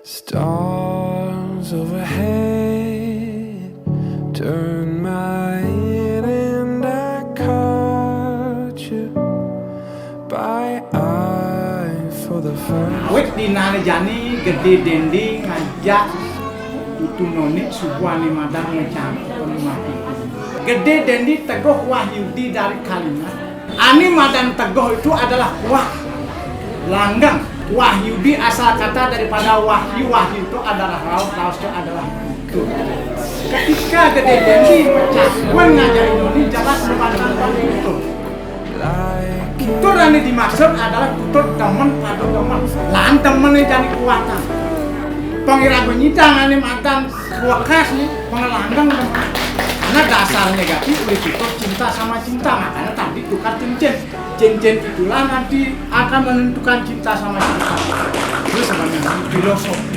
Stars overhead turn my head and I caught you by eye for the first. Awet dinane jani gede dendi ngajak tutu noni subuani madang ngecam mati. Gede dendi teguh Wahyudi dari kalimat. Ani madan teguh itu adalah wah langgang. Wahyudi asal kata daripada wahyu, wahyu itu adalah laut, laut itu adalah itu. Ketika gede dendi mencakuan ngajari noni jelas membantah itu. Tutur yang dimaksud adalah tutur teman atau teman. Lan temennya jadi kuatan. Pengira benyita ngani mantan kuakas nih pengelanggang teman. Karena dasar negatif oleh tutur cinta sama cinta, makanya tadi tukar cincin. Cincin itulah nanti akan menentukan cinta sama cinta. Itu sebenarnya filosofi.